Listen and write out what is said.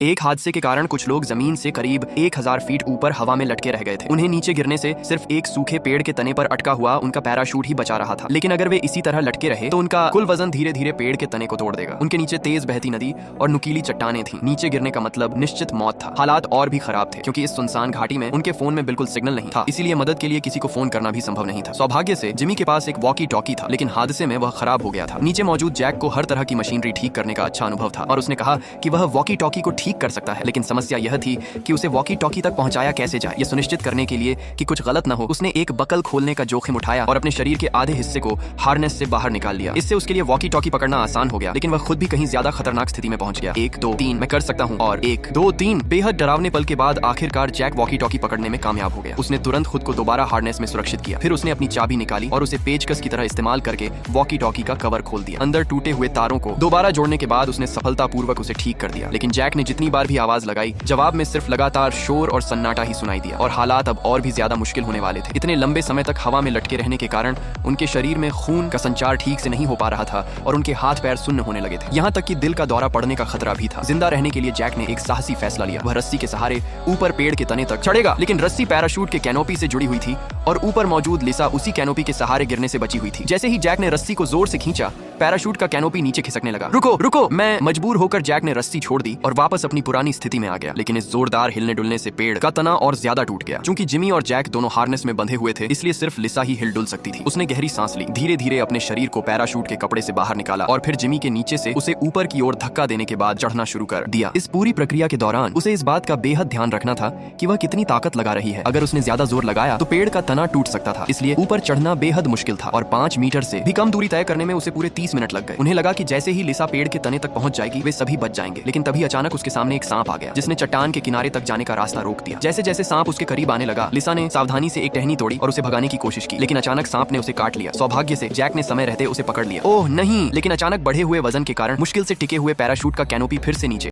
एक हादसे के कारण कुछ लोग जमीन से करीब 1000 फीट ऊपर हवा में लटके रह गए थे। उन्हें नीचे गिरने से सिर्फ एक सूखे पेड़ के तने पर अटका हुआ उनका पैराशूट ही बचा रहा था। लेकिन अगर वे इसी तरह लटके रहे तो उनका कुल वजन धीरे धीरे पेड़ के तने को तोड़ देगा। उनके नीचे तेज बहती नदी और नुकीली चट्टानें थीं। नीचे गिरने का मतलब निश्चित मौत था। हालात और भी खराब थे क्योंकि इस सुनसान घाटी में उनके फोन में बिल्कुल सिग्नल नहीं था, इसीलिए मदद के लिए किसी को फोन करना भी संभव नहीं था। सौभाग्य से जिमी के पास एक वॉकी टॉकी था, लेकिन हादसे में वह खराब हो गया था। नीचे मौजूद जैक को हर तरह की मशीनरी ठीक करने का अच्छा अनुभव था और उसने कहा कि वह वॉकी टॉकी को ठीक कर सकता है, लेकिन समस्या यह थी कि उसे वॉकी टॉकी तक पहुंचाया कैसे जाए। यह सुनिश्चित करने के लिए कि कुछ गलत न हो, उसने एक बकल खोलने का जोखिम उठाया और अपने शरीर के आधे हिस्से को हार्नेस से बाहर निकाल लिया। इससे उसके लिए वॉकी टॉकी पकड़ना आसान हो गया, लेकिन वह खुद भी कहीं ज्यादा खतरनाक स्थिति में पहुंच गया। 1 2 3 मैं कर सकता हूं, और 1 2 3 बेहद डरावने पल के बाद आखिरकार जैक वॉकी टॉकी पकड़ने में कामयाब हो गया। उसने तुरंत खुद को दोबारा हार्नेस में सुरक्षित किया। फिर उसने अपनी चाबी निकाली और उसे पेचकस की तरह इस्तेमाल करके वॉकी टॉकी का कवर खोल दिया। अंदर टूटे हुए तारों को दोबारा जोड़ने के बाद उसने सफलतापूर्वक उसे ठीक कर दिया। लेकिन जैक ने जितनी बार भी आवाज लगाई, जवाब में सिर्फ लगातार शोर और सन्नाटा ही सुनाई दिया और हालात अब और भी ज्यादा मुश्किल होने वाले थे। इतने लंबे समय तक हवा में लटके रहने के कारण उनके शरीर में खून का संचार ठीक से नहीं हो पा रहा था और उनके हाथ पैर सुन्न होने लगे थे। यहाँ तक कि दिल का दौरा पड़ने का खतरा भी था। जिंदा रहने के लिए जैक ने एक साहसी फैसला लिया। वह रस्सी के सहारे ऊपर पेड़ के तने तक चढ़ेगा, लेकिन रस्सी पैराशूट के कैनोपी से जुड़ी हुई थी और ऊपर मौजूद लिसा उसी कैनोपी के सहारे गिरने से बची हुई थी। जैसे ही जैक ने रस्सी को जोर से खींचा, पैराशूट का कैनोपी नीचे खिसकने लगा। रुको रुको, मैं मजबूर होकर जैक ने रस्सी छोड़ दी और वापस अपनी पुरानी स्थिति में आ गया। लेकिन इस जोरदार हिलने डुलने से पेड़ का तना और ज्यादा टूट गया। चूंकि जिमी और जैक दोनों हार्नेस में बंधे हुए थे, इसलिए सिर्फ लिसा ही हिल डुल सकती थी। उसने गहरी सांस ली, धीरे धीरे अपने शरीर को पैराशूट के कपड़े से बाहर निकाला और फिर जिमी के नीचे से उसे ऊपर की ओर धक्का देने के बाद चढ़ना शुरू कर दिया। इस पूरी प्रक्रिया के दौरान उसे इस बात का बेहद ध्यान रखना था कि वह कितनी ताकत लगा रही है। अगर उसने ज्यादा जोर लगाया तो पेड़ का तना टूट सकता था, इसलिए ऊपर चढ़ना बेहद मुश्किल था और 5 मीटर से भी कम दूरी तय करने में उसे पूरे 30 मिनट लग गए। उन्हें लगा कि जैसे ही लिसा पेड़ के तने तक पहुंच जाएगी, वे सभी बच जाएंगे। लेकिन तभी अचानक उसके सामने एक सांप आ गया, जिसने चट्टान के किनारे तक जाने का रास्ता रोक दिया। जैसे जैसे सांप उसके करीब आने लगा, लिसा ने सावधानी से एक टहनी तोड़ी और उसे भगाने की कोशिश की, लेकिन अचानक सांप ने उसे काट लिया। सौभाग्य से जैक ने समय रहते उसे पकड़ लिया। ओह नहीं! लेकिन अचानक बढ़े हुए वजन के कारण मुश्किल से टिके हुए पैराशूट का कैनोपी फिर से नीचे